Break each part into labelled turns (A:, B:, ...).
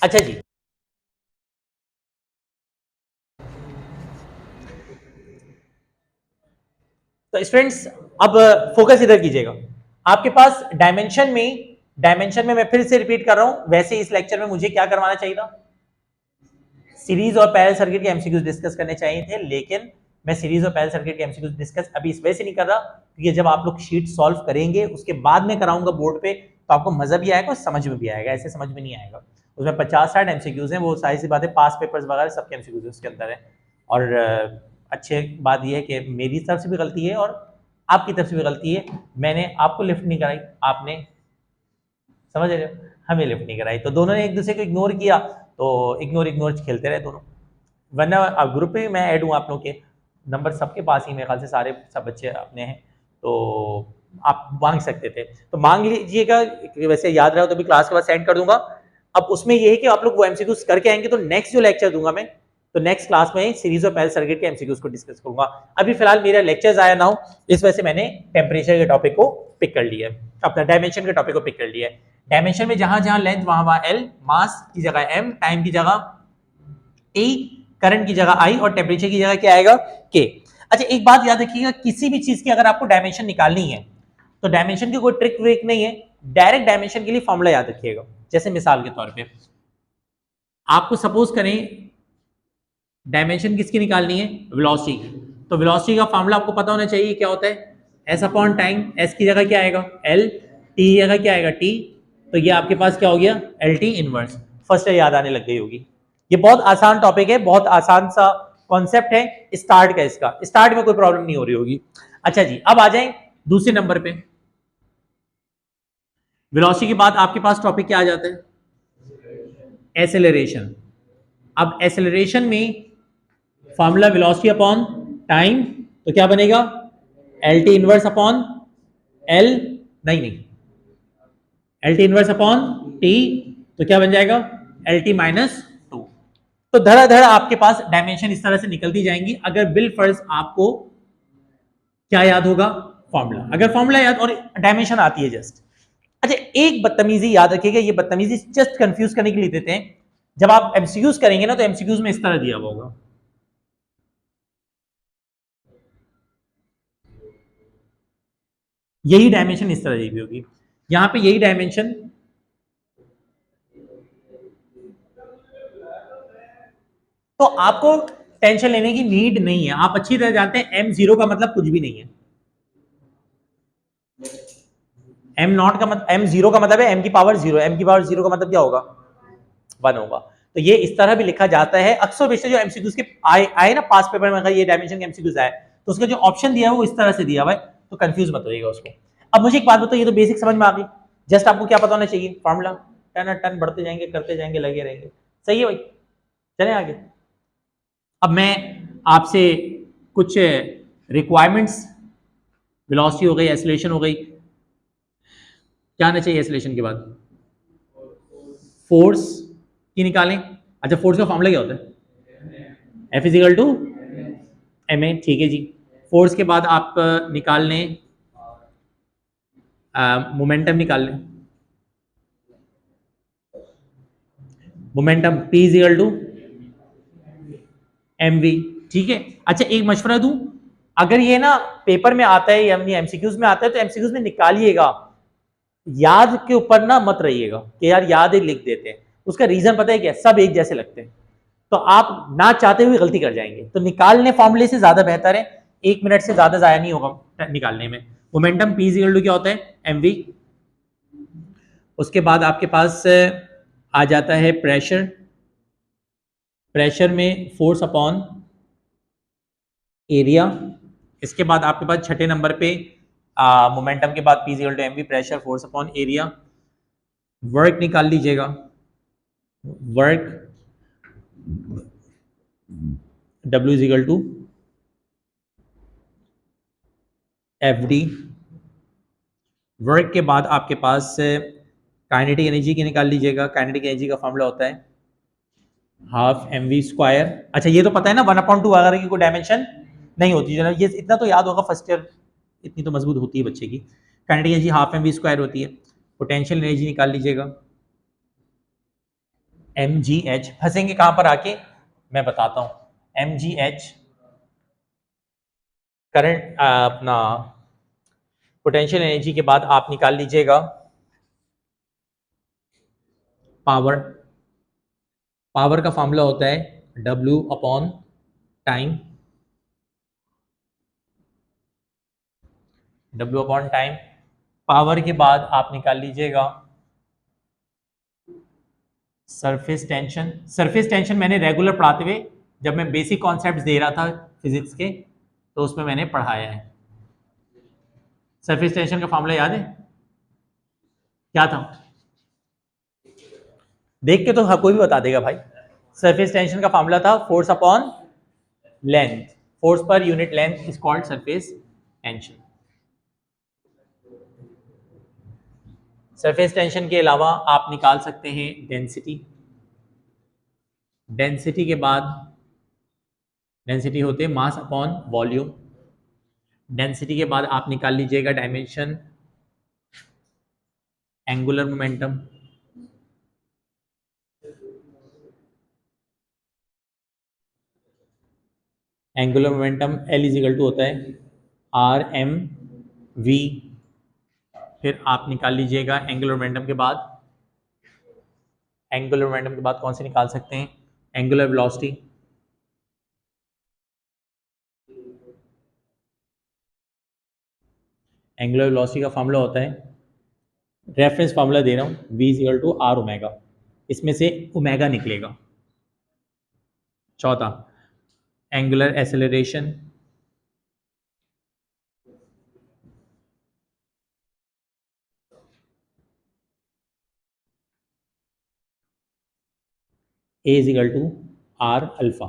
A: अच्छा जी, तो स्टूडेंट्स अब फोकस इधर कीजिएगा। आपके पास डायमेंशन में मैं फिर से रिपीट कर रहा हूं, वैसे इस लेक्चर में मुझे क्या करवाना चाहिए था, सीरीज और पैरेलल सर्किट के एमसीक्यूज डिस्कस करने चाहिए थे, लेकिन मैं सीरीज और पैरेलल सर्किट के एमसीक्यूज डिस्कस अभी इस वजह से नहीं कर रहा क्योंकि जब आप लोग शीट सॉल्व करेंगे उसके बाद में कराऊंगा बोर्ड पे, तो आपको मजा भी आएगा और समझ में भी आएगा, ऐसे समझ में नहीं आएगा। उसमें 50-60 एमसीक्यूज हैं, वो सारी सी बातें पास पेपर्स वगैरह सबके एमसीक्यूज उसके अंदर है। और अच्छे बात यह है कि मेरी तरफ से भी गलती है और आपकी तरफ से भी गलती है, मैंने आपको लिफ्ट नहीं कराई, आपने, समझ रहे हो, हमें लिफ्ट नहीं कराई, तो दोनों ने एक दूसरे को इग्नोर किया, तो इग्नोर इग्नोर खेलते रहे दोनों। वरना अब ग्रुप पे मैं ऐड हूँ आप लोग के, नंबर सबके पास ही मेरे ख्याल से सारे सब बच्चे अपने हैं, तो आप मांग सकते थे, तो मांग लीजिएगा, वैसे याद रहा तो भी क्लास के बाद सेंड कर दूंगा। अब उसमें ये है कि आप लोग वो एमसीक्यूज करके आएंगे, तो नेक्स्ट जो लेक्चर दूंगा मैं, तो नेक्स्ट क्लास में सीरीज ऑफ पैरेलल सर्किट के एमसीक्यूज को डिस्कस करूंगा। अभी फिलहाल मेरा लेक्चर आया ना हो, इस वजह से मैंने टेम्परेचर के टॉपिक को पिक कर लिया है, अपना डायमेंशन के टॉपिक को पिक कर लिया है। डायमेंशन में जहां जहां लेंथ वहां वहां एल, मास की जगह एम, टाइम की जगह टी, करंट की जगह आई और टेम्परेचर की जगह क्या आएगा के। अच्छा एक बात याद रखिएगा, किसी भी चीज की अगर आपको डायमेंशन निकालनी है तो डायमेंशन की कोई ट्रिक व्रिक नहीं है, डायरेक्ट डायमेंशन के लिए फॉर्मूला याद रखिएगा। जैसे मिसाल के तौर पे आपको सपोज करें डायमेंशन किसकी निकालनी है, वेलोसिटी की, तो वेलोसिटी का फॉर्मूला आपको पता होना चाहिए क्या होता है, एस अपॉन टाइम, एस की जगह क्या आएगा एल, टी की जगह क्या आएगा टी, तो ये आपके पास क्या हो गया एल टी इनवर्स। फर्स्ट याद आने लग गई होगी। ये बहुत आसान टॉपिक है, बहुत आसान सा कॉन्सेप्ट है स्टार्ट का, इसका स्टार्ट में कोई प्रॉब्लम नहीं हो रही होगी। अच्छा जी, अब आ जाए दूसरे नंबर पे, वेलोसिटी के बाद आपके पास टॉपिक क्या आ जाता है, एसेलरेशन। अब एसेलरेशन में फॉर्मूला वेलोसिटी अपॉन टाइम, तो क्या बनेगा L T inverse upon L, नहीं नहीं, L T inverse upon T, तो क्या बन जाएगा एल टी माइनस टू। तो धड़ाधड़ आपके पास डायमेंशन इस तरह से निकलती जाएंगी अगर बिल फर्ज आपको क्या याद होगा, फॉर्मूला, अगर फॉर्मूला याद और डायमेंशन आती है जस्ट। अच्छा एक बदतमीजी याद रखिएगा, ये बदतमीजी जस्ट कंफ्यूज करने के लिए देते हैं, जब आप एमसीक्यूज करेंगे ना तो एमसीक्यूज में इस तरह दिया हुआ होगा, यही डायमेंशन इस तरह दी हुई होगी, यहां पे यही डायमेंशन, तो आपको टेंशन लेने की नीड नहीं है, आप अच्छी तरह जानते हैं एम जीरो का मतलब कुछ भी नहीं है, एम नॉट का मतलब, एम जीरो का मतलब है एम की पावर जीरो, एम की पावर जीरो का मतलब क्या होगा वन होगा, तो ये इस तरह भी लिखा जाता है। अक्सर बेशतर जो एमसीक्यूज के आए ना पास पेपर में, अगर ये डायमेंशन के एमसीक्यूज आए तो उसका जो ऑप्शन दिया है वो इस तरह से दिया हुआ है, तो कंफ्यूज मत होइएगा उसको। अब मुझे एक बात बताओ, ये तो बेसिक समझ में आ गई, जस्ट आपको क्या पता होना चाहिए, फॉर्मूला टन टन बढ़ते जाएंगे करते जाएंगे लगे रहेंगे, सही है भाई, चले आगे। अब मैं आपसे कुछ रिक्वायरमेंट्स, वेलोसिटी हो गई, एक्सेलरेशन हो गई, क्या आना चाहिए एक्सेलरेशन के बाद, फोर्स की निकालें। अच्छा फोर्स का फॉर्मूला क्या होता है, F is equal to M A, ठीक है जी। फोर्स के बाद आप निकाल लें, मोमेंटम निकाल लें, momentum P is equal to M V, ठीक है। अच्छा एक मशवरा दूं, अगर ये ना पेपर में आता है या एमसीक्यूज में आता है तो एमसीक्यूज में निकालिएगा, याद के ऊपर ना मत रहिएगा कि यार याद ही लिख देते हैं, उसका रीजन पता है क्या, सब एक जैसे लगते हैं, तो आप ना चाहते हुए गलती कर जाएंगे, तो निकालने फॉर्मूले से ज्यादा बेहतर है, 1 मिनट से ज्यादा जाया नहीं होगा निकालने में। मोमेंटम पी इक्वल टू क्या होता है एम वी, उसके बाद आपके पास आ जाता है प्रेशर, प्रेशर में फोर्स अपॉन एरिया, इसके बाद आपके पास छठे नंबर पे मोमेंटम के बाद P equal to M V, pressure force upon area, work निकाल लीजिएगा, work W is equal to F D, work के बाद आपके पास काइनेटिक एनर्जी की निकाल लीजिएगा, काइनेटिक एनर्जी का फॉर्मूला होता है हाफ एम वी स्क्वायर। अच्छा ये तो पता है ना 1/2 वगैरह की कोई डायमेंशन नहीं होती, जो ये इतना तो याद होगा फर्स्ट ईयर, इतनी तो मजबूत होती है बच्चे की। Kinetic energy half M V square होती है। पोटेंशियल एनर्जी निकाल लीजिएगा, mgh फंसेंगे कहां पर आके, मैं बताता हूं। mgh करंट अपना पोटेंशियल एनर्जी के बाद आप निकाल लीजिएगा पावर। पावर का फॉर्मूला होता है W upon time, W upon time. Power के बाद आप निकाल लीजिएगा सरफेस टेंशन। सरफेस टेंशन मैंने रेगुलर पढ़ाते हुए, जब मैं बेसिक कॉन्सेप्ट्स दे रहा था फिजिक्स के, तो उसमें मैंने पढ़ाया है। सरफेस टेंशन का फॉर्मूला याद है क्या था? देख के तो हर कोई भी बता देगा भाई। सरफेस टेंशन का फॉर्मूला था force upon length, force per unit length is called surface tension. Surface tension के अलावा आप निकाल सकते हैं डेंसिटी। डेंसिटी के बाद डेंसिटी होते हैं मास अपॉन वॉल्यूम। डेंसिटी के बाद आप निकाल लीजिएगा dimension, angular momentum. Angular momentum L is equal to होता है आर एम वी। फिर आप निकाल लीजिएगा एंगुलर मोमेंटम के बाद, एंगुलर मोमेंटम के बाद कौन से निकाल सकते हैं, एंगुलर वेलोसिटी। एंगुलर वेलोसिटी का फॉर्मूला होता है, रेफरेंस फार्मूला दे रहा हूँ, v is equal to R omega, इसमें से ओमेगा निकलेगा। चौथा angular acceleration, A is equal to R alpha.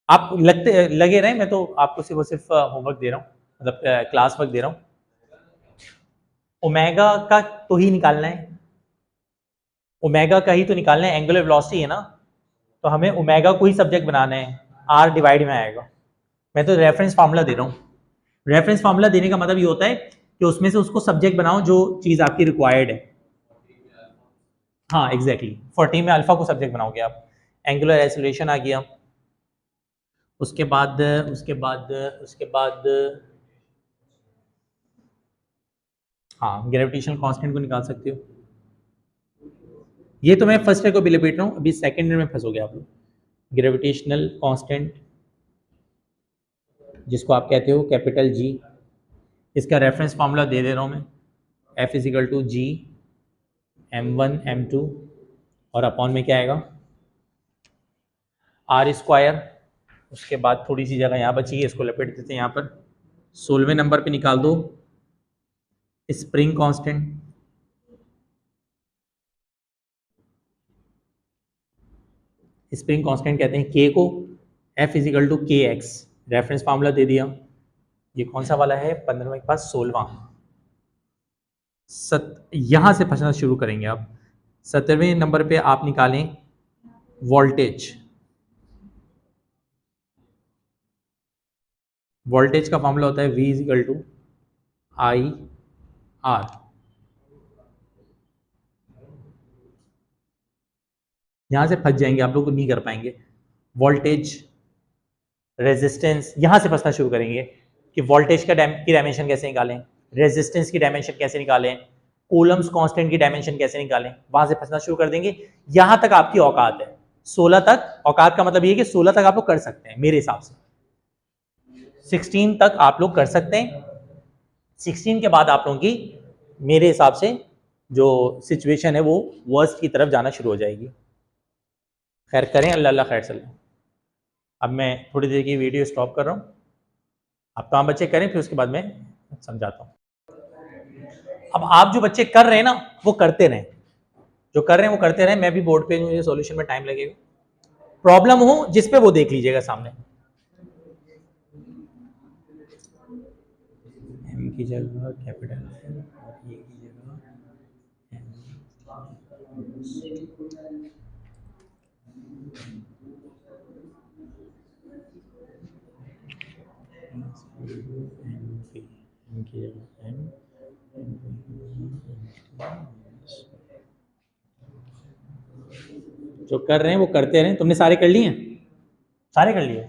A: आप लगे रहे, मैं तो आपको सिर्फ होमवर्क दे रहा हूँ, मतलब क्लास वर्क दे रहा हूँ। ओमेगा का तो ही निकालना है, ओमेगा का ही तो निकालना है, एंगुलर वेलोसिटी है ना, तो हमें ओमेगा को ही सब्जेक्ट बनाना है, आर डिवाइड में आएगा। मैं तो रेफरेंस फार्मूला दे रहा हूँ। रेफरेंस फार्मूला देने का मतलब ये होता है कि उसमें से उसको सब्जेक्ट बनाओ जो चीज आपकी रिक्वायर्ड है। हाँ एग्जैक्टली, 14 में अल्फा को सब्जेक्ट बनाओगे आप। एंगुलर एक्सेलरेशन आ गया। उसके बाद उसके बाद उसके बाद हाँ, ग्रेविटेशनल कांस्टेंट को निकाल सकते हो। ये तो मैं फर्स्ट ईयर को भी रिपीट रहा हूँ, अभी सेकंड ईयर में फंसोगे आप लोग। ग्रेविटेशनल कांस्टेंट जिसको आप कहते हो कैपिटल जी, इसका रेफरेंस फार्मूला दे रहा हूँ मैं, F is equal to ji m1 m2, और अपॉन में क्या आएगा आर स्क्वायर। उसके बाद थोड़ी सी जगह यहाँ बची है, इसको लपेट देते हैं यहाँ पर। 16वें नंबर पे निकाल दो स्प्रिंग कांस्टेंट। स्प्रिंग कांस्टेंट कहते हैं के को, एफ इजिकल टू के एक्स, रेफरेंस फार्मूला दे दिया। ये कौन सा वाला है 15वें के पास 16वां। यहां से फंसना शुरू करेंगे आप। 17वें नंबर पे आप निकालें वोल्टेज। वोल्टेज का फॉर्मूला होता है V is equal to I R. यहां से फंस जाएंगे आप लोग, नहीं कर पाएंगे। वोल्टेज, रेजिस्टेंस, यहां से फंसना शुरू करेंगे कि वोल्टेज की डायमेंशन कैसे निकालें, रेजिस्टेंस की डायमेंशन कैसे निकालें, कूलम्स कांस्टेंट की डायमेंशन कैसे निकालें, वहां से फंसना शुरू कर देंगे। यहां तक आपकी औकात है, 16 तक। औकात का मतलब ये कि 16 तक आप लोग कर सकते हैं मेरे हिसाब से, 16 तक आप लोग कर सकते हैं। 16 के बाद आप लोगों की मेरे हिसाब से जो सिचुएशन है वो वर्स्ट की तरफ जाना शुरू हो जाएगी। खैर करें, अल्लाह अल्लाह खैर चलें। अब मैं थोड़ी देर की वीडियो स्टॉप कर रहा हूँ, आप काम बच्चे करें, फिर उसके बाद मैं समझाता हूँ। अब आप जो बच्चे कर रहे हैं ना वो करते रहें, जो कर रहे हैं वो करते रहें। मैं भी बोर्ड पे मुझे सॉल्यूशन में टाइम लगेगा, प्रॉब्लम हो जिस पे वो देख लीजिएगा सामने। एम की जगह कैपिटल और ए की जगह एम की जगह एम। जो कर रहे हैं वो करते रहें। तुमने सारे कर लिए हैं? सारे कर लिए?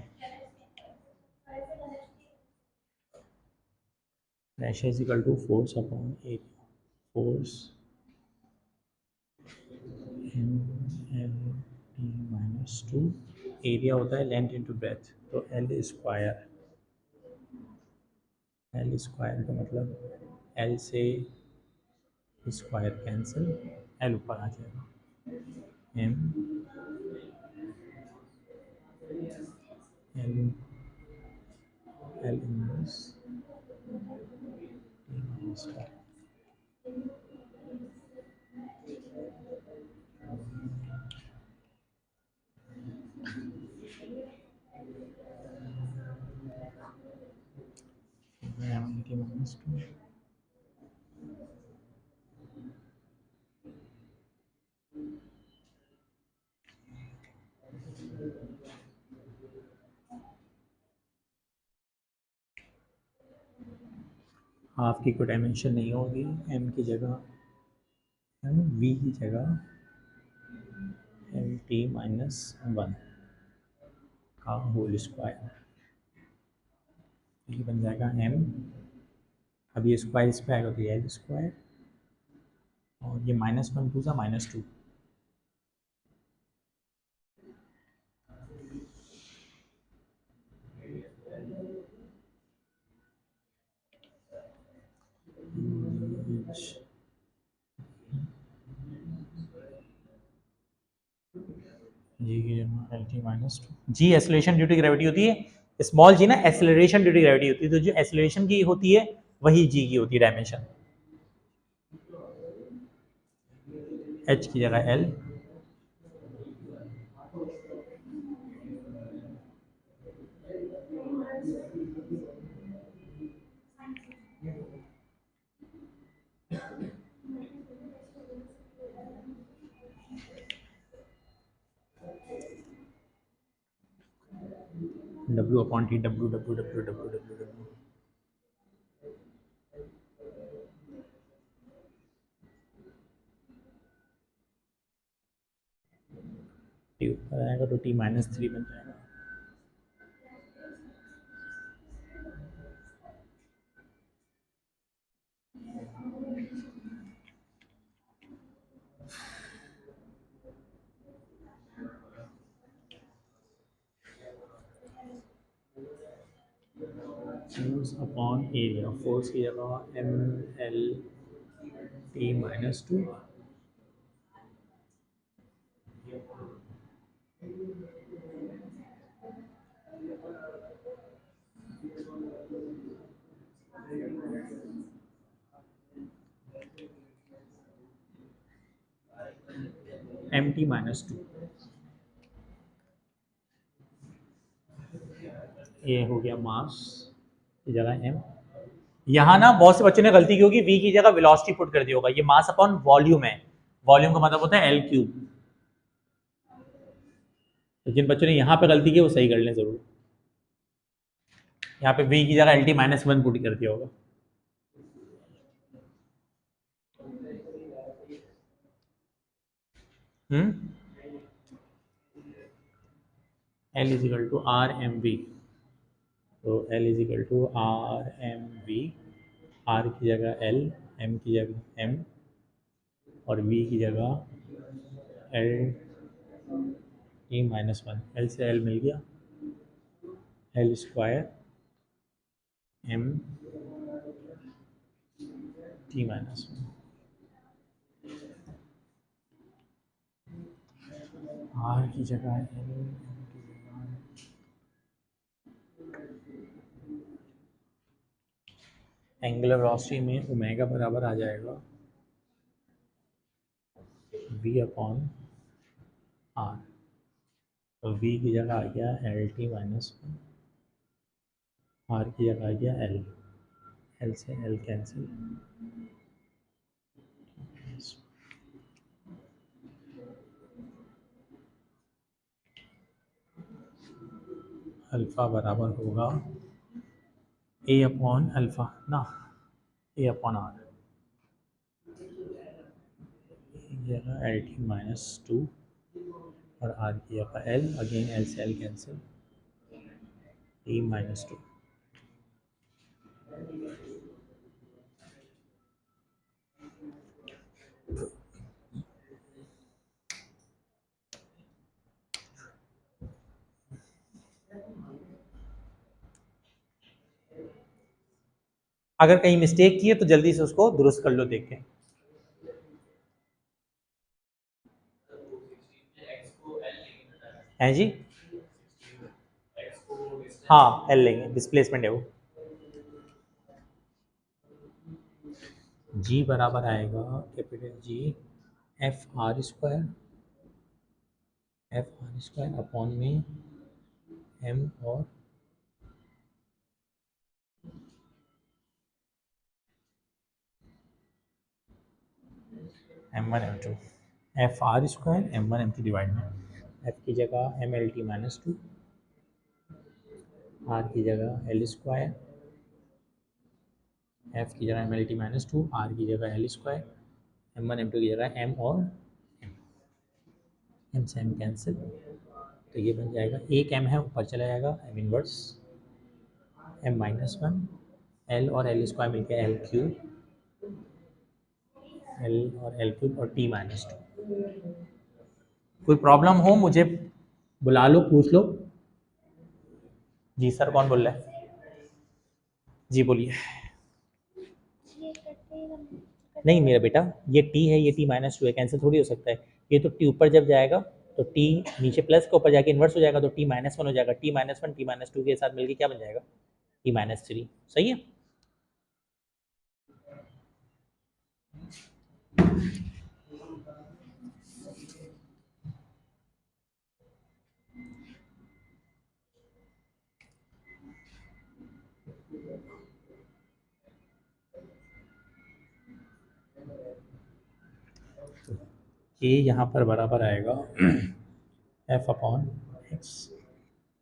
A: Pressure is equal to force upon area. Force L T minus two, area होता है लेंथ इंटू ब्रेथ, तो एल स्क्वायर। एल स्क्वायर का मतलब एल से स्क्वायर कैंसिल, एल ऊपर आ जाएगा। M L L inverse minus two. Half की कोई डायमेंशन नहीं होगी, एम की जगह एम, वी की जगह एल टी माइनस वन का होल स्क्वायर। ये बन जाएगा एम, अब ये स्क्वायर इस पर आएगा तो ये एल स्क्वायर, और ये माइनस वन टू सा माइनस टू। जी की जगह L T minus two. G acceleration due to gravity होती है, स्मॉल जी ना एसेलरेशन ड्यू टू ग्रेविटी होती है, तो जो एसेलरेशन की होती है वही जी की होती है डायमेंशन। एच की जगह L, W upon T, W W W W W W. T ऊपर आएगा तो टी माइनस थ्री बन जाएगा। फोर्स अपॉन एरिया, फोर्स की जगह M L T minus two, M T minus two. ये हो गया मास की जगह एम। यहाँ ना बहुत से बच्चों ने गलती की होगी, वी की जगह वेलोसिटी पुट कर दिया होगा, ये मास अपॉन वॉल्यूम है, वॉल्यूम का मतलब होता है एल क्यूब। तो जिन बच्चों ने यहाँ पे गलती की वो सही कर लें जरूर, यहाँ पे वी की जगह L T minus one put कर दिया होगा। L is equal to R M V, तो L is equal to R M V, R की जगह एल, एम की जगह एम, और वी की जगह L T minus one. L से एल मिल गया, L square M T minus one. R की जगह एल, एंगुलर वेलोसिटी में ओमेगा बराबर आ जाएगा वी अपॉन आर, तो वी की जगह आ गया L T minus one, R की जगह आ गया एल, एल से एल कैंसिल, अल्फ़ा बराबर होगा ए अपॉन अल्फ़ा ना, ए अपॉन आर, जगह एल टी माइनस टू, और आर की जगह एल, अगेन एल से L cancel, T minus to. अगर कहीं मिस्टेक की है तो जल्दी से उसको दुरुस्त कर लो देख के। हैं जी, हाँ एल लेंगे, डिस्प्लेसमेंट है वो। जी बराबर आएगा capital G F R square upon में एम और M one M two, F R square M one M two divide में एफ की जगह M L T minus two, R की जगह एल स्क्वायर, एफ की जगह M L T minus two, R की जगह L square, M one M two की जगह एम और एम से एम कैंसिल, तो ये बन जाएगा एक एम है ऊपर चला जाएगा M inverse M minus one, L और एल स्क्वायर मिलकर एल क्यूब, एल और एल क्यूब और टी माइनस टू। कोई प्रॉब्लम हो मुझे बुला लो, पूछ लो। जी सर, कौन बोल रहा है? जी बोलिए। नहीं मेरा बेटा, ये टी है, ये टी माइनस टू है, कैंसिल थोड़ी हो सकता है। ये तो टी ऊपर जब जाएगा तो टी नीचे प्लस के ऊपर जाके इन्वर्स हो जाएगा, तो टी माइनस वन हो जाएगा, T minus one T minus two के साथ मिलकर क्या बन जाएगा? T minus three. सही है। ये यहाँ पर बराबर आएगा F upon X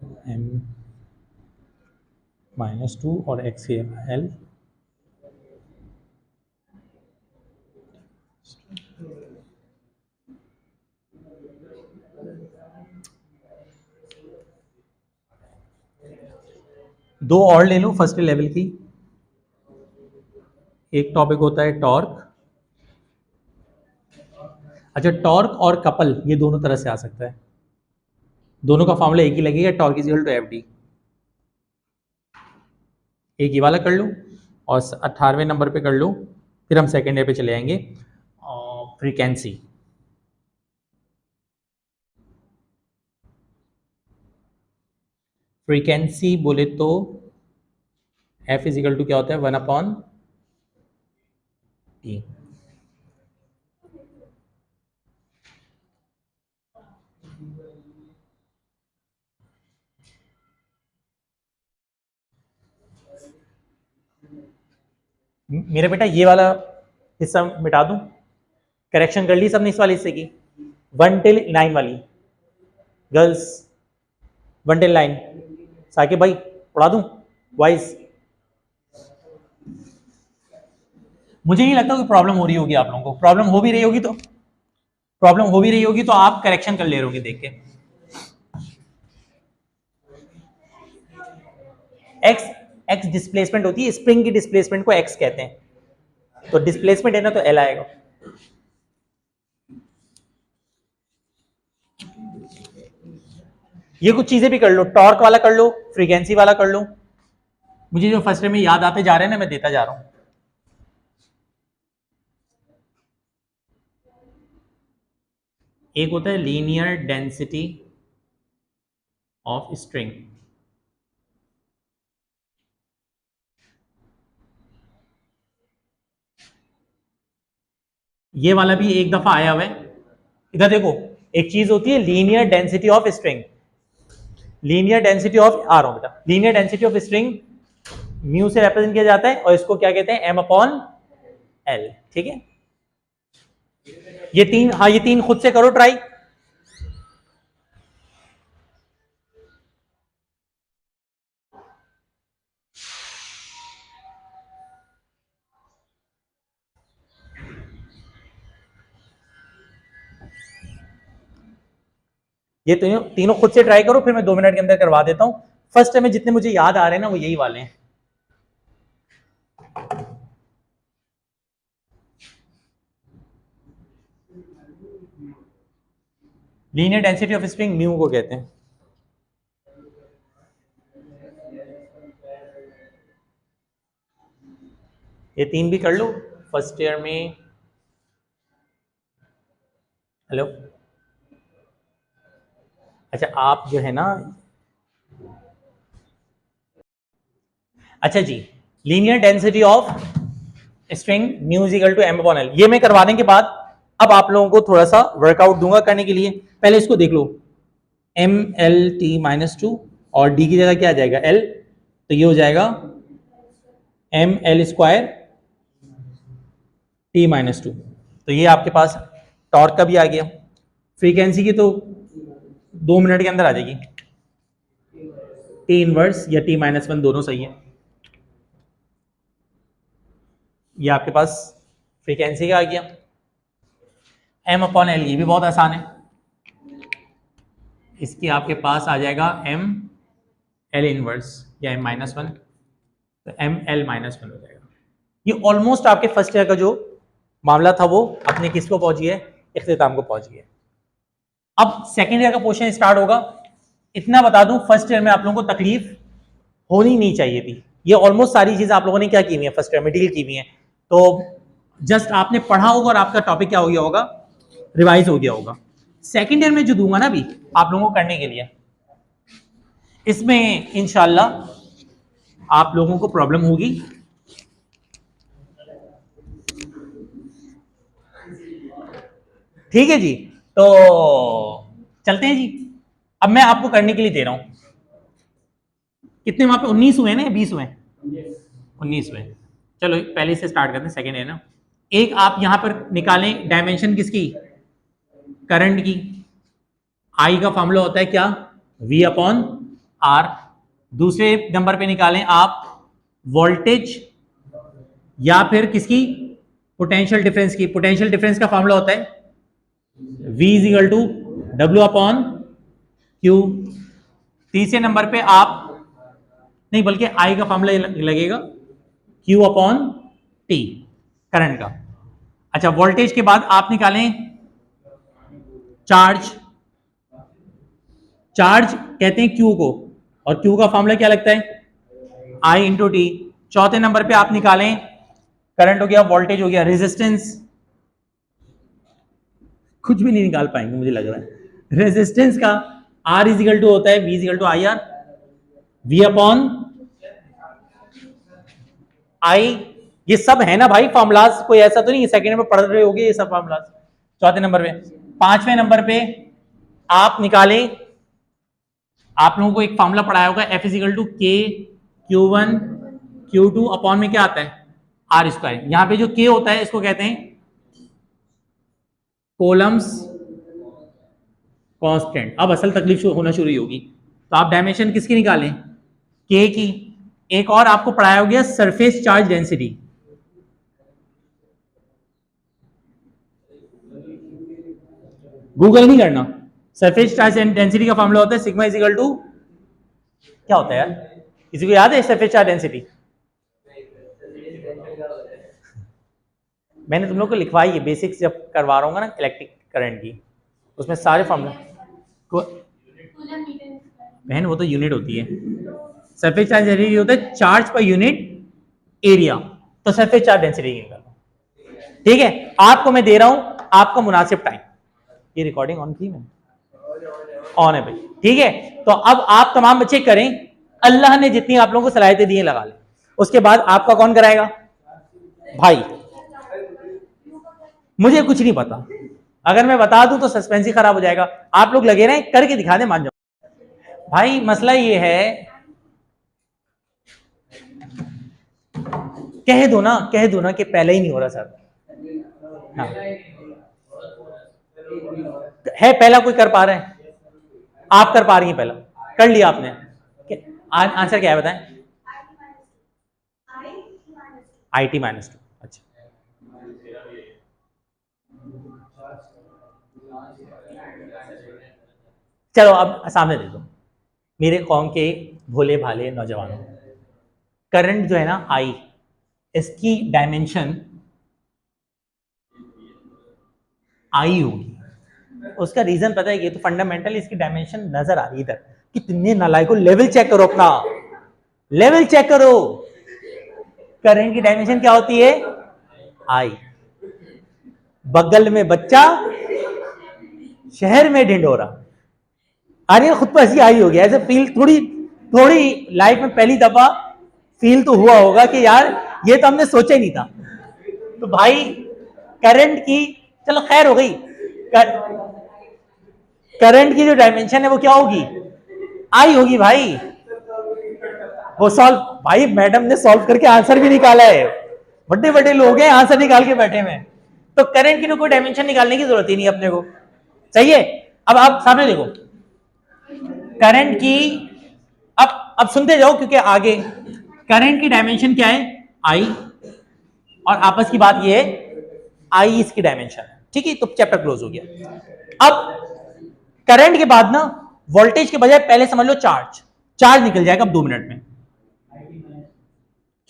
A: M minus two और एक्स एल, दो और ले लो फर्स्ट लेवल की। एक टॉपिक होता है टॉर्क। अच्छा, टॉर्क और कपल ये दोनों तरह से आ सकता है, दोनों का फॉर्मूला एक ही लगेगा, torque is equal to F D. एक ये वाला कर लो और 18वें नंबर पे कर लो, फिर हम सेकेंड डे पे चले जाएंगे। फ्रीक्वेंसी, फ्रीक्वेंसी बोले तो एफ इज इक्वल टू क्या होता है, वन अपॉन टी। मेरे बेटा ये वाला हिस्सा मिटा दूं? करेक्शन कर ली सबने इस वाले हिस्से की? वन टिल नाइन वाली girls, one till nine, Saqib भाई पढ़ा दूं वाइज? मुझे नहीं लगता कोई प्रॉब्लम हो रही होगी आप लोगों को। प्रॉब्लम हो भी रही होगी तो आप करेक्शन कर ले रहोगे देख के। एक्स, एक्स डिस्प्लेसमेंट होती है, स्प्रिंग की डिस्प्लेसमेंट को एक्स कहते हैं, तो डिस्प्लेसमेंट है ना तो एल आएगा। ये कुछ चीजें भी कर लो, टॉर्क वाला कर लो, फ्रीक्वेंसी वाला कर लो। मुझे जो फर्स्ट में याद आते जा रहे हैं ना मैं देता जा रहा हूं। एक होता है लीनियर डेंसिटी ऑफ स्ट्रिंग, ये वाला भी एक दफा आया हुआ है। इधर देखो, एक चीज होती है linear density of string, linear density of, आ रहा हूं बेटा, linear density of string mu से रिप्रेजेंट किया जाता है और इसको क्या कहते हैं, एम अपॉन एल। ठीक है, ये तीन, हाँ ये तीन खुद से करो ट्राई। ये तीनों तीनों खुद से ट्राई करो, फिर मैं 2 मिनट के अंदर करवा देता हूं। फर्स्ट में जितने मुझे याद आ रहे हैं ना वो यही वाले हैं। Linear density of string mu को कहते हैं। ये 3 भी कर लो फर्स्ट ईयर में। हेलो, अच्छा आप जो है ना, अच्छा जी, linear density of string mu is equal to M upon L, ये मैं करवाने के बाद अब आप लोगों को थोड़ा सा वर्कआउट दूंगा करने के लिए। पहले इसको देख लो, M L T minus two और डी की जगह क्या आ जाएगा एल, तो ये हो जाएगा M L square T minus two. तो ये आपके पास टॉर्क का भी आ गया। फ्रीक्वेंसी की तो 2 मिनट के अंदर आ जाएगी, टी इनवर्स या टी माइनस वन दोनों सही है। ये आपके पास फ्रीक्वेंसी का आ गया। एम अपॉन एल, ये भी बहुत आसान है, इसकी आपके पास आ जाएगा एम एल इनवर्स या एम माइनस वन, तो एम एल माइनस वन हो जाएगा। ये ऑलमोस्ट आपके फर्स्ट ईयर का जो मामला था वो अपने किस को पहुंच गया, इख्तिताम को पहुंच गया। अब सेकेंड ईयर का पोर्शन स्टार्ट होगा। इतना बता दूं, फर्स्ट ईयर में आप लोगों को तकलीफ होनी नहीं चाहिए थी। ये ऑलमोस्ट सारी चीजें आप लोगों ने क्या की हुई है, फर्स्ट ईयर में डील की हुई है। तो जस्ट आपने पढ़ा होगा और आपका टॉपिक क्या हो गया होगा, रिवाइज हो गया होगा। सेकेंड ईयर में जो दूंगा ना अभी आप लोगों को करने के लिए, इसमें इंशाल्लाह आप लोगों को प्रॉब्लम होगी। ठीक है जी, तो चलते हैं जी। अब मैं आपको करने के लिए दे रहा हूं, कितने वहां पे 19 हुए ना, 20 हुए, 19 हुए। चलो पहले से स्टार्ट करते हैं, सेकेंड है ना। एक आप यहां पर निकालें डायमेंशन किसकी, करंट की। आई का फॉर्मूला होता है क्या, V अपॉन आर। दूसरे नंबर पे निकालें आप वोल्टेज या फिर किसकी, पोटेंशियल डिफरेंस की। पोटेंशियल डिफरेंस का फॉर्मूला होता है V is equal to W upon Q. तीसरे नंबर पे आप नहीं बल्कि आई का फॉर्मूला लगेगा Q अपॉन टी, करंट का। अच्छा, वोल्टेज के बाद आप निकालें चार्ज। चार्ज कहते हैं Q को, और Q का फॉर्मूला क्या लगता है, I इंटू टी। चौथे नंबर पे आप निकालें करंट हो गया, वोल्टेज हो गया, रेजिस्टेंस कुछ भी नहीं निकाल पाएंगे मुझे लग रहा है। रेजिस्टेंस का R इजिकल टू होता है V is equal to I R, V upon I. ये सब है ना भाई फॉर्मुलाज, कोई ऐसा तो नहीं सेकंड में पढ़ रहे होगे ये सब फॉर्मुलाज। चौथे नंबर पे, पांचवें नंबर पे आप निकालें, आप लोगों को एक फॉर्मूला पढ़ाया होगा F इजिकल टू के Q one Q two upon में क्या आता है आर स्क्वायर। यहां पे जो के होता है इसको कहते हैं कोलम्स कांस्टेंट। अब असल तकलीफ होना शुरू होगी। तो आप डायमेंशन किसकी निकालें, के की। एक और आपको पढ़ाया हो गया सरफेस चार्ज डेंसिटी। गूगल नहीं करना, सरफेस चार्ज डेंसिटी का फॉर्मूला होता है सिग्मा इज इक्वल टू, क्या होता है यार, किसी को याद है सरफेस चार्ज डेंसिटी? मैंने तुम लोग को लिखवाई है बेसिक्स जब करवा रहा हूँ ना इलेक्ट्रिक करंट की, उसमें सारे फॉर्मूला बहन वो तो यूनिट होती है। सरफेस चार्ज डेंसिटी होता है चार्ज पर यूनिट एरिया, तो सरफेस चार्ज डेंसिटी निकालो। ठीक है, आपको मैं दे रहा हूं आपका मुनासिब टाइम। ये रिकॉर्डिंग ऑन की मैंने, ऑन है भाई। ठीक है, तो अब आप तमाम बच्चे करें, अल्लाह ने जितनी आप लोगों को सलाहियतें दी हैं लगा लें। उसके बाद आपका कौन कराएगा भाई, मुझे कुछ नहीं पता, अगर मैं बता दूं तो सस्पेंस ही खराब हो जाएगा। आप लोग लगे रहे करके दिखा दें, मान जाओ भाई। मसला ये है, कह दो ना कि पहले ही नहीं हो रहा सर। हाँ है, पहला कोई कर पा रहा है, आप कर पा रही हैं, पहला कर लिया आपने। आंसर क्या है बताएं, आई टी माइनस टू। अच्छा, चलो अब सामने दे दो मेरे कौम के भोले भाले नौजवानों, करंट जो है ना आई, इसकी डायमेंशन आई होगी। उसका रीजन पता है कि तो फंडामेंटल इसकी डायमेंशन नजर आ रही है इधर। कितने नालायक हो, लेवल चेक करो अपना, लेवल चेक करो। करंट की डायमेंशन क्या होती है? आई। बगल में बच्चा, शहर में ढिंडोरा। अरे खुद पर हंसी आई होगी, ऐसे फील थोड़ी थोड़ी लाइफ में पहली दफा फील तो हुआ होगा कि यार ये तो हमने सोचा ही नहीं था। तो भाई करंट की, चलो खैर हो गई, करंट की जो डायमेंशन है वो क्या होगी? आई होगी भाई। वो सॉल्व, भाई मैडम ने सॉल्व करके आंसर भी निकाला है, बड़े बड़े लोग हैं आंसर निकाल के बैठे हुए। तो करंट की तो कोई डायमेंशन निकालने की जरूरत ही नहीं अपने को। सही है। अब आप सामने देखो करंट की, अब सुनते जाओ क्योंकि आगे करंट की डायमेंशन क्या है? आई। और आपस की बात ये है आई इसकी डायमेंशन है, ठीक है। तो चैप्टर क्लोज हो गया। अब करंट के बाद ना वोल्टेज के बजाय पहले समझ लो चार्ज, चार्ज निकल जाएगा अब 2 मिनट में।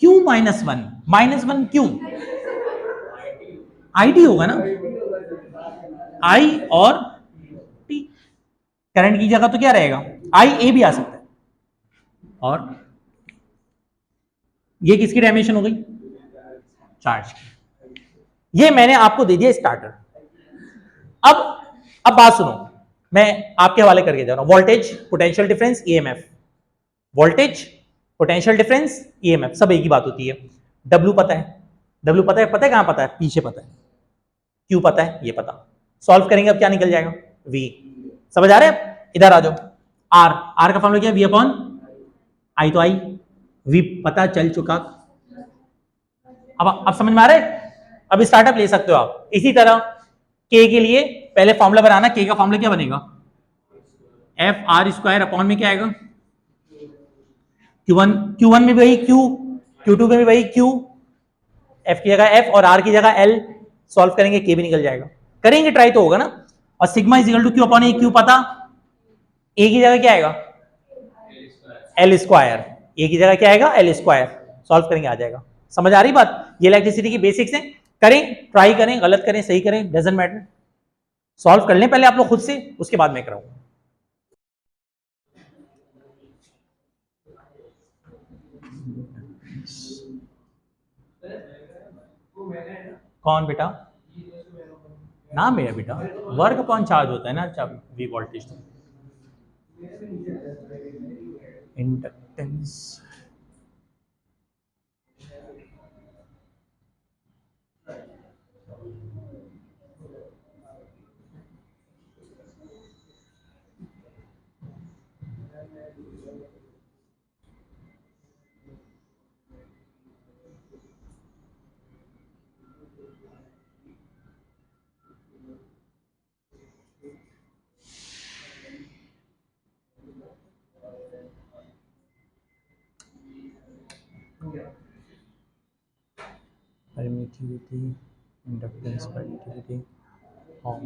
A: क्यों -1? -1 क्यों? आईडी होगा ना, आई और टी। करंट की जगह तो क्या रहेगा? आई ए भी आ सकता है। और ये किसकी डायमेंशन हो गई? चार्ज की। ये मैंने आपको दे दिया स्टार्टर। अब बात सुनो, मैं आपके हवाले करके जा रहा हूं। Voltage, potential difference, EMF. Voltage, potential difference, EMF, सब एक ही बात होती है। डब्ल्यू पता है, डब्ल्यू पता है, पता है कहां पता है? पीछे पता है। क्यू पता है, ये पता। सॉल्व करेंगे अब क्या निकल जाएगा? वी। समझ आ रहे हैं? इधर आ जाओ। आर, आर का फॉर्मूला क्या है? वी अपॉन आई, तो आई। वी पता चल चुका। अब समझ में आ रहा है? अब स्टार्टअप ले सकते हो आप। इसी तरह के के लिए पहले फॉर्मूला बनाना। के का फॉर्मूला क्या बनेगा? एफ आर स्क्वायर अपॉन में क्या आएगा? Q1, Q1 में भी वही Q, Q2 में भी वही Q, F की जगह F और R की जगह L। सॉल्व करेंगे K भी निकल जाएगा। करेंगे ट्राई तो होगा ना। और sigma is equal to Q upon A. Q पता, A की जगह क्या आएगा? L square. A की जगह क्या आएगा? L square. सॉल्व करेंगे आ जाएगा। समझ आ रही बात? ये इलेक्ट्रिसिटी की बेसिक्स है। करें, ट्राई करें, गलत करें, सही करें, डजंट मैटर। सॉल्व कर लें पहले आप लोग खुद से, उसके बाद मैं कराऊंगा। कौन बेटा? ना मेरा बेटा, वर्क अपॉन चार्ज होता है ना, V voltage. Inductance, permittivity, inductance, permittivity, और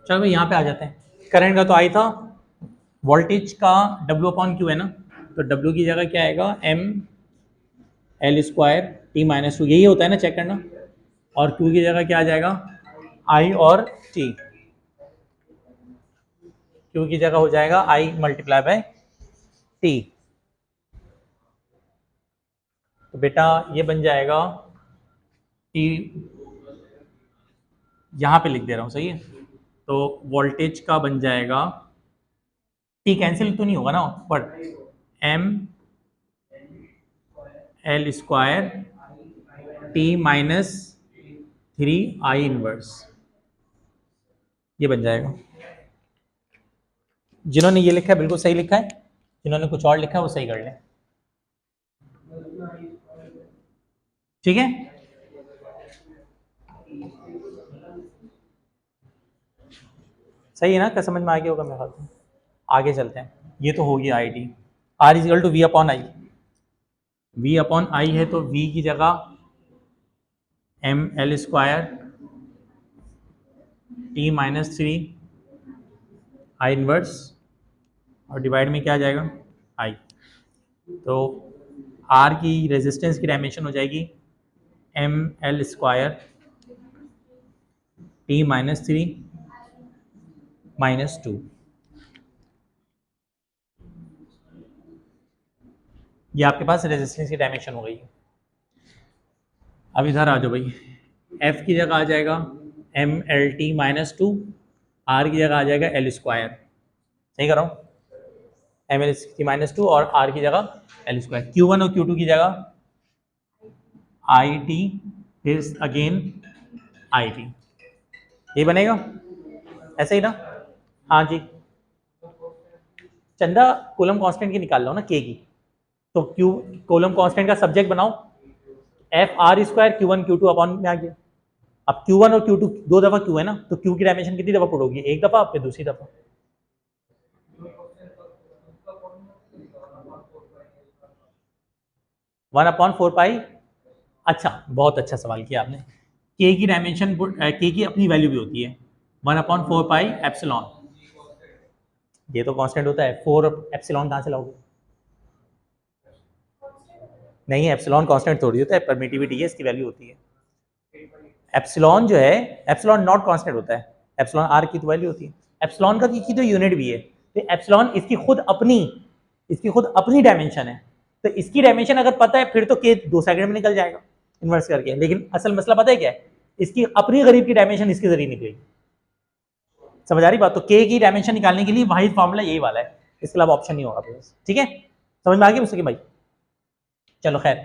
A: चलो भाई यहाँ पे आ जाते हैं। करंट का तो आई था, वोल्टेज का W अपॉन क्यू है ना, तो W की जगह क्या आएगा? M L स्क्वायर T-2, यही होता है ना, चेक करना। और Q की जगह क्या आ जाएगा? I और T। Q की जगह हो जाएगा I मल्टीप्लाई बाय T। तो बेटा ये बन जाएगा T, यहां पे लिख दे रहा हूं, सही है। तो वोल्टेज का बन जाएगा, T कैंसिल तो नहीं होगा ना, but M L square T minus 3 I inverse, ये बन जाएगा। जिन्होंने ये लिखा है बिल्कुल सही लिखा है, जिन्होंने कुछ और लिखा है वो सही कर लें, ठीक है। सही है ना, क्या समझ में आ गया होगा मेरे ख्याल से। आगे चलते हैं, ये तो हो गया I T. R is equal to V upon I, V upon I है तो वी की जगह M L square T minus 3 I inverse, और डिवाइड में क्या आ जाएगा आई। तो आर की रेजिस्टेंस की डायमेंशन हो जाएगी M L square T minus 3 - 2। ये आपके पास रेजिस्टेंस की डायमेंशन हो गई है। अब इधर आ जाओ भाई, एफ की जगह आ जाएगा एम एल टी -2, आर की जगह आ जाएगा एल स्क्वायर, सही कर रहा हूँ, एम एल टी -2 और आर की जगह एल स्क्वायर। Q1 और Q2 की जगह आई टी, फिर अगेन आई टी, ये बनेगा ऐसे ही ना। हाँ जी, चंदा कूलम कांस्टेंट की निकाल लो ना के की, तो क्यू कूलम कांस्टेंट का सब्जेक्ट बनाओ, F R square Q1 Q2 upon में आ गया। अब Q1 और Q2 दो दफा Q है ना, तो Q की डायमेंशन कितनी दफा पुट होगी, एक दफा फिर दूसरी दफा। वन अपॉन 4 पाई। अच्छा, बहुत अच्छा सवाल किया आपने। के की डायमेंशन, के की अपनी वैल्यू भी होती है 1/4 पाई एप्सिलॉन, ये तो कांस्टेंट होता है। 4 एप्सिलॉन कहाँ से लाओगे, नहीं एप्सिलॉन कांस्टेंट थोड़ी होता है, परमिटिविटी है, इसकी वैल्यू होती है। एप्सिलॉन जो है, एप्सिलॉन नॉट कांस्टेंट होता है, एप्सिलॉन आर की तो वैल्यू होती है। एप्सिलॉन का की तो यूनिट भी है, तो एप्सिलॉन इसकी खुद अपनी डायमेंशन है। तो इसकी डायमेंशन अगर पता है फिर तो के 2 सेकंड में निकल जाएगा इन्वर्स करके, लेकिन असल मसला पता है क्या है, इसकी अपनी गरीब की डायमेंशन इसके जरिए निकलेगी। समझ आ रही बात। तो के की डायमेंशन निकालने के लिए वाहिद फॉर्मूला यही वाला है, इसके अलावा ऑप्शन नहीं होगा, ठीक है। समझ में आ गया मुझसे भाई, चलो खैर।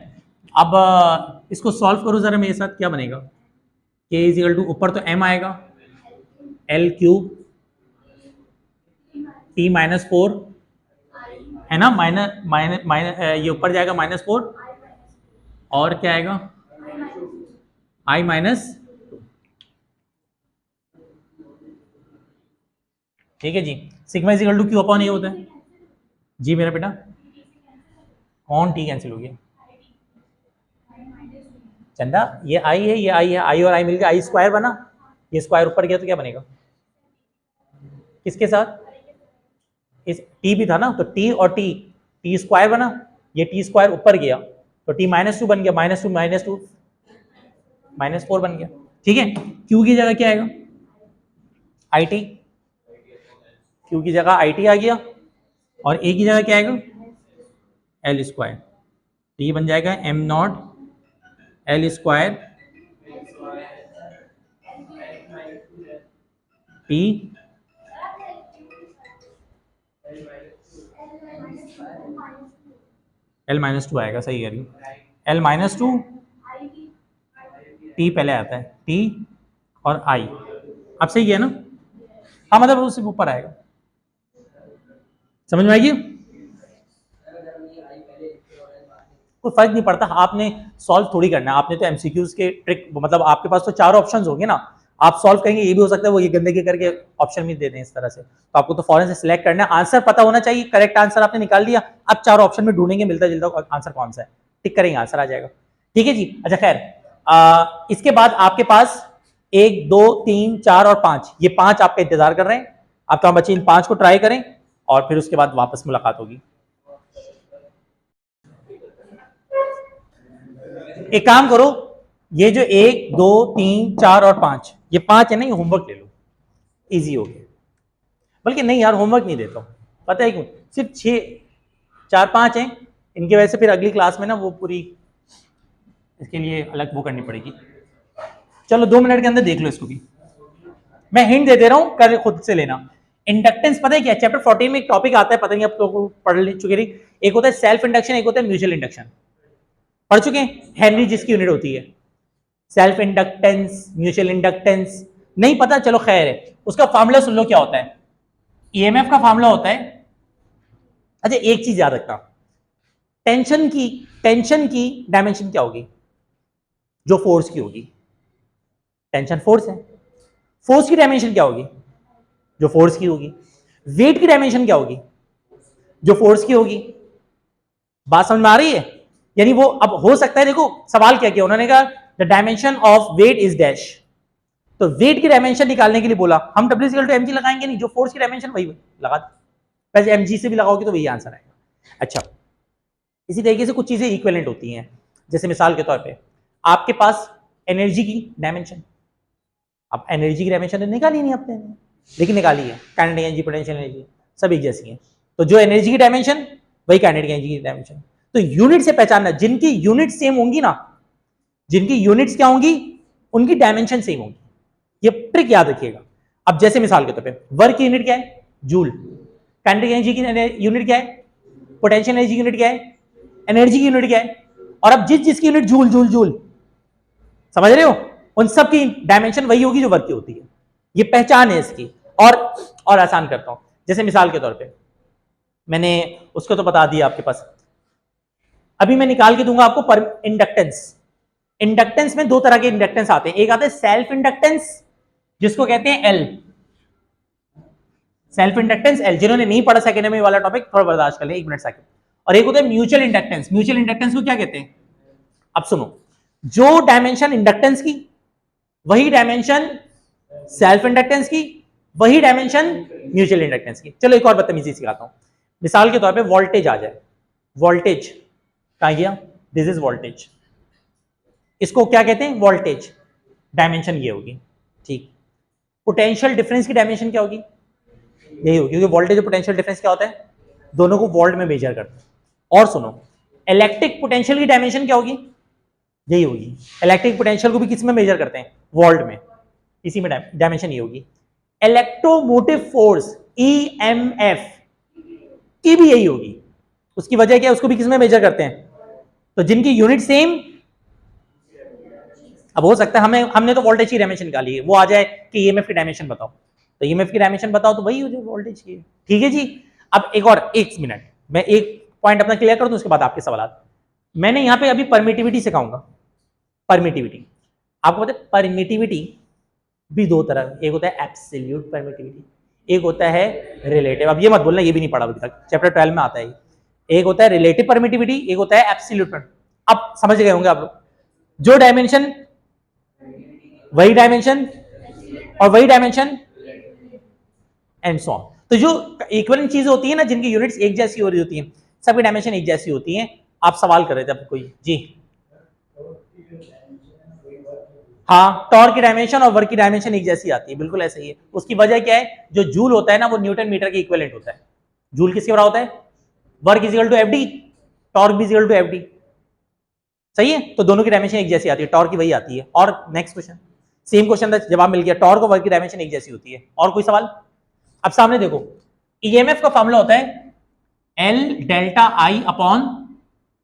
A: अब इसको सॉल्व करो जरा मेरे साथ, क्या बनेगा। के इज इक्वल टू, ऊपर तो एम आएगा, एल क्यूब टी -4 है ना, माइनस माइनस माइनस, ये ऊपर जाएगा -4, और क्या आएगा आई माइनस, ठीक है जी। Sigma is equal to Q upon A होता है जी मेरा बेटा, कौन टी कैंसिल हो गया चंदा, ये आई है, ये आई है, आई और आई मिलकर आई स्क्वायर बना, ये स्क्वायर ऊपर गया तो क्या बनेगा, किसके साथ, इस टी भी था ना, तो टी और टी, टी स्क्वायर बना, ये टी स्क्वायर ऊपर गया तो टी -2 बन गया, -2 -4 बन गया, ठीक है। क्यू की जगह क्या आएगा, आई टी, क्यू की जगह आई टी आ गया, और ए की जगह क्या आएगा एल स्क्वायर, तो ये बन जाएगा am naught L square T L -2 आएगा, सही कह रही हूँ, एल -2 टी पहले आता है, टी और आई, अब सही है ना। हाँ मतलब उससे ऊपर आएगा, समझ में आएगी। कोई फर्क नहीं पड़ता, आपने सॉल्व थोड़ी करना है, आपने तो एमसीक्यूज के ट्रिक, मतलब आपके पास तो 4 ऑप्शंस होंगे ना, आप सॉल्व करेंगे, ये भी हो सकता है वो ये गंदगी करके ऑप्शन भी दे दें इस तरह से, तो आपको तो फौरन से सिलेक्ट करना है, आंसर पता होना चाहिए, करेक्ट आंसर आपने निकाल दिया, अब 4 ऑप्शन में ढूंढेंगे मिलता जुलता आंसर कौन सा है, टिक करेंगे आंसर आ जाएगा, ठीक है जी। अच्छा खैर, इसके बाद आपके पास 1 2 3 4 और 5, ये 5 आपका इंतजार कर रहे हैं, आप तो बच्चे इन 5 को ट्राई करें और फिर उसके बाद वापस मुलाकात होगी। एक काम करो, ये जो 1 2 3 4 और 5, ये 5 है ना, ये होमवर्क ले लो, इजी हो गया। बल्कि नहीं यार, होमवर्क नहीं देता हूँ, पता है क्यों? सिर्फ 4-5 हैं, इनकी वजह से फिर अगली क्लास में ना वो पूरी इसके लिए अलग वो करनी पड़ेगी। चलो 2 मिनट के अंदर देख लो इसको भी, मैं हिंट दे दे रहा हूं, कर खुद से लेना। इंडक्टेंस पता है क्या? चैप्टर 14 में एक टॉपिक आता है, पता नहीं आप तो पढ़ चुके नहीं, एक होता है सेल्फ इंडक्शन, एक होता है म्यूचुअल इंडक्शन। पढ़ चुके हैं? हेनरी जिसकी यूनिट होती है। सेल्फ इंडक्टेंस, म्यूचुअल इंडक्टेंस नहीं पता, चलो खैर है। उसका फॉर्मूला सुन लो क्या होता है। ईएमएफ का फॉर्मूला होता है, अच्छा एक चीज याद रखना, टेंशन की डायमेंशन क्या होगी? जो फोर्स की होगी, टेंशन फोर्स है, फोर्स की डायमेंशन क्या होगी? जो फोर्स की होगी। वेट की डायमेंशन क्या होगी? जो फोर्स की होगी। बात समझ में आ रही है? यानी वो अब हो सकता है, देखो सवाल क्या किया उन्होंने, कहा the dimension of weight is dash, तो वेट की डायमेंशन निकालने के लिए बोला, हम W=mg लगाएंगे नहीं, जो फोर्स की डायमेंशन वही लगा दो, वैसे mg से भी लगाओगे तो वही आंसर आएगा। अच्छा, इसी तरीके से कुछ चीजें इक्विवेलेंट होती हैं, जैसे मिसाल के तौर पे आपके पास एनर्जी की डायमेंशन, अब एनर्जी की डायमेंशन निकाली नहीं आपने, लेकिन निकाली है, काइनेटिक एनर्जी, पोटेंशियल एनर्जी सब एक जैसी है, तो जो एनर्जी की डायमेंशन वही काइनेटिक एनर्जी की डायमेंशन। तो यूनिट से पहचानना, जिनकी यूनिट सेम होंगी ना, जिनकी यूनिट्स क्या होंगी, उनकी डायमेंशन सेम होगी, ये ट्रिक याद रखिएगा। अब जैसे मिसाल के तौर पे वर्क की यूनिट क्या है? जूल। काइनेटिक एनर्जी की यूनिट क्या है? पोटेंशियल एनर्जी की यूनिट क्या है? एनर्जी की यूनिट क्या है? और अब जिसकी यूनिट जूल जूल जूल, समझ रहे हो? उन सब की डायमेंशन वही होगी जो वर्क की होती है, ये पहचान है इसकी। और आसान करता हूं, जैसे मिसाल के तौर पे मैंने उसको तो बता दिया आपके पास, अभी मैं निकाल के दूंगा आपको पर इंडक्टेंस। इंडक्टेंस में 2 तरह के इंडक्टेंस आते हैं, एक आता है सेल्फ इंडक्टेंस जिसको कहते हैं एल, सेल्फ इंडक्टेंस एल, जिन्होंने नहीं पढ़ा सेकेंड में वाला टॉपिक थोड़ा बर्दाश्त कर ले, 1 मिनट सेकंड। और एक होता है म्यूचुअल इंडक्टेंस, म्यूचुअल इंडक्टेंस को क्या कहते हैं? अब सुनो, जो डायमेंशन इंडक्टेंस की वही डायमेंशन सेल्फ इंडक्टेंस की, वही डायमेंशन म्यूचुअल इंडक्टेंस की। चलो एक और बदतमीजी सिखाता हूं, मिसाल के तौर पे वोल्टेज आ जाए, वोल्टेज कहां गया? दिस इज वोल्टेज, इसको क्या कहते हैं? वोल्टेज, डायमेंशन ये होगी, ठीक। पोटेंशियल डिफरेंस की डायमेंशन क्या होगी? यही होगी, क्योंकि वोल्टेज और पोटेंशियल डिफरेंस क्या होता है? दोनों को वोल्ट में मेजर करते हैं। और सुनो, इलेक्ट्रिक पोटेंशियल की डायमेंशन क्या होगी? यही होगी, इलेक्ट्रिक पोटेंशियल को भी किस में मेजर करते हैं? वोल्ट में, इसी में डायमेंशन ये होगी। इलेक्ट्रोमोटिव फोर्स EMF की भी यही होगी, उसकी वजह क्या है? उसको भी किस में मेजर करते हैं? तो जिनकी यूनिट सेम, अब हो सकता है हमने तो वोल्टेज की डायमेंशन निकाली है, वो आ जाए कि EMF की डायमेंशन बताओ, तो EMF की डायमेंशन बताओ तो वही हो जाए वोल्टेज की, ठीक है जी। अब एक और 1 मिनट मैं एक पॉइंट अपना क्लियर कर दूं, उसके बाद आपके सवाल। मैंने यहां पे अभी परमिटिविटी सिखाऊंगा, परमिटिविटी। आपको पता है परमिटिविटी भी 2 तरह, एक होता है एब्सोल्यूट परमिटिविटी, एक होता है रिलेटिव। अब ये मत बोलना ये भी नहीं पढ़ा अभी तक, चैप्टर 12 में आता है, एक होता है रिलेटिव परमिटिविटी, एक होता है एब्सोल्यूट। अब समझ गए होंगे आप लोग, जो डायमेंशन वही डायमेंशन और वही डायमेंशन एंड सो ऑन। तो जो इक्विवेलेंट चीज होती है ना, जिनकी यूनिट्स एक जैसी हो रही होती हैं, सबकी डायमेंशन एक जैसी होती हैं। आप सवाल कर रहे थे अब कोई जी? हाँ, टॉर्क की डायमेंशन और वर्क की डायमेंशन एक जैसी आती है, बिल्कुल ऐसा ही है। उसकी वजह क्या है? जो जूल होता है ना, वो न्यूटन मीटर के इक्विवेलेंट होता है। जूल किसके बराबर होता है? Work is equal to FD, torque भी इज इक्वल टू FD, सही है। तो दोनों की डायमेंशन एक जैसी आती है, टॉर्क की वही आती है। और नेक्स्ट क्वेश्चन, सेम क्वेश्चन था, जवाब मिल गया, टॉर्क और वर्क की डायमेंशन एक जैसी होती है। और कोई सवाल? अब सामने देखो, EMF का फॉर्मूला होता है L delta I upon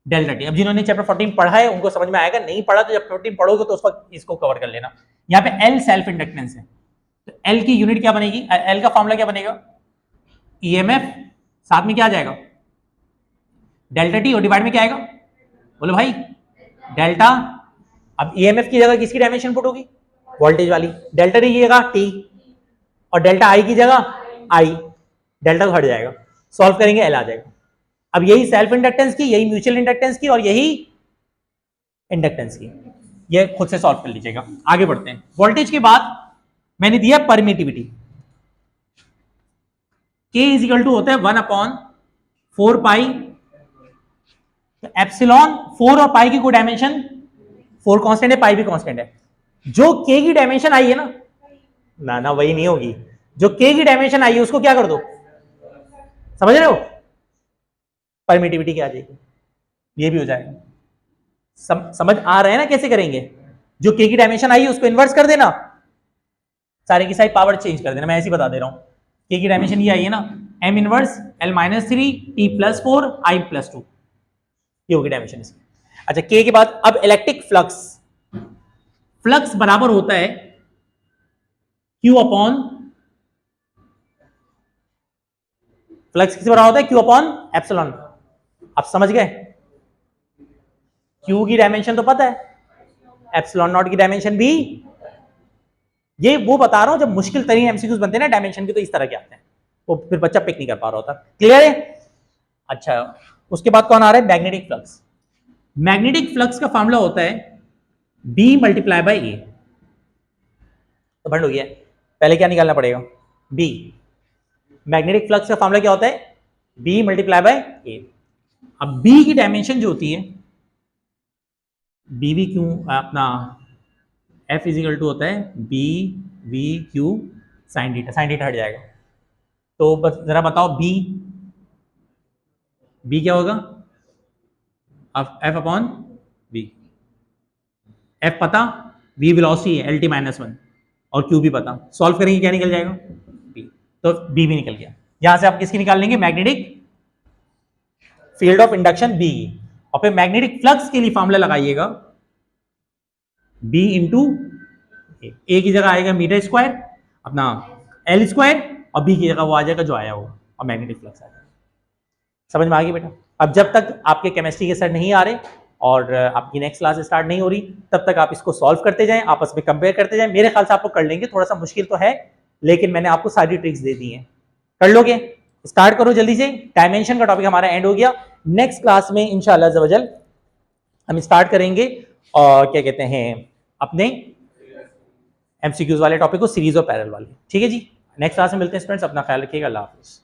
A: delta T। अब जिन्होंने चैप्टर 14 पढ़ा है उनको समझ में आएगा, नहीं पढ़ा तो जब 14 पढ़ोगे तो उस वक्त इसको कवर कर लेना। यहाँ पे L सेल्फ इंडक्टेंस है, तो L की यूनिट क्या बनेगी? L का फॉर्मूला क्या बनेगा? EMF साथ में क्या आ जाएगा? डेल्टा T, और डिवाइड में क्या आएगा? बोलो भाई, डेल्टा। अब EMF की जगह किसकी डायमेंशन पुट होगी? वोल्टेज वाली। डेल्टा T की जगह T, और डेल्टा I की जगह I, डेल्टा तो हट जाएगा, सॉल्व करेंगे L आ जाएगा। अब यही सेल्फ इंडक्टेंस की, यही म्यूचुअल इंडक्टेंस की, और यही इंडक्टेंस की, ये खुद से सॉल्व कर लीजिएगा। आगे बढ़ते हैं। वोल्टेज के बाद मैंने दिया permittivity, K is equal to होता है 1 अपॉन 4 पाई, एप्सिलॉन 4 और पाई की कोई डायमेंशन, 4 कांस्टेंट है, पाई भी कांस्टेंट है। जो K की डायमेंशन आई है ना, ना वही नहीं होगी, जो के की डायमेंशन आई है उसको क्या कर दो, समझ रहे हो, परमिटिविटी क्या आ जाएगी, ये भी हो जाएगा। समझ आ रहा है ना कैसे करेंगे, जो के की डायमेंशन आई है उसको इन्वर्स कर देना, सारे की सारी पावर चेंज कर देना, मैं ऐसे ही बता दे रहा हूं। के की डायमेंशन ये आई है ना, M inverse L minus 3 T plus 4 I plus 2, ये होगी डायमेंशन इसकी। अच्छा के के बाद अब इलेक्ट्रिक फ्लक्स, फ्लक्स बराबर होता है क्यू अपॉन, फ्लक्स किससे बराबर होता है, क्यू अपॉन एप्सिलॉन। आप समझ गए, क्यू की डायमेंशन तो पता है, एप्सिलॉन नॉट की डायमेंशन भी, ये वो बता रहा हूं जब मुश्किल तरीन एमसीक्यूज बनते हैं ना डायमेंशन के, तो इस तरह के आते हैं, वो फिर बच्चा पिक नहीं कर पा रहा होता। क्लियर है? अच्छा उसके बाद कौन आ रहा है, मैग्नेटिक फ्लक्स। मैग्नेटिक फ्लक्स का फॉर्मूला होता है बी मल्टीप्लाई बाई ए, तो भंड हो गया, पहले क्या निकालना पड़ेगा, बी। मैग्नेटिक फ्लक्स का फॉर्मूला क्या होता है, बी मल्टीप्लाई बाई ए। अब बी की डायमेंशन जो होती है, बी वी क्यू अपना एफ इजिकल टू होता है B we Q sine डीटा, sign डीटा हट जाएगा, तो बस जरा बताओ बी, बी क्या होगा, एफ अपॉन बी, एफ पता, वी वेलोसिटी है एल टी माइनस 1, और क्यू भी पता, सॉल्व करेंगे क्या निकल जाएगा, बी, तो बी भी निकल गया। यहां से आप किसकी निकाल लेंगे, magnetic field of induction B, और फिर मैग्नेटिक फ्लक्स के लिए फॉर्मूला लगाइएगा बी इंटू ए की जगह आएगा मीटर स्क्वायर अपना एल स्क्वायर, और बी की जगह वो आ जाएगा जो आया होगा, और मैग्नेटिक फ्लक्स आ जाएगा। समझ में आ गई बेटा? अब जब तक आपके केमिस्ट्री के सर नहीं आ रहे और आपकी नेक्स्ट क्लास स्टार्ट नहीं हो रही, तब तक आप इसको सॉल्व करते जाएं, आपस में कंपेयर करते जाएं, मेरे ख्याल से आपको कर लेंगे, थोड़ा सा मुश्किल तो है लेकिन मैंने आपको सारी ट्रिक्स दे दी हैं, कर लोगे। स्टार्ट करो जल्दी से, डायमेंशन का टॉपिक हमारा एंड हो गया। नेक्स्ट क्लास में इंशाल्लाह ज़वजल हम स्टार्ट करेंगे और क्या कहते हैं अपने एमसीक्यूज वाले टॉपिक को, सीरीज और पैरेलल वाले। ठीक है जी, नेक्स्ट क्लास में मिलते हैं स्टूडेंट्स, अपना ख्याल रखिएगा, अल्लाह हाफिज़।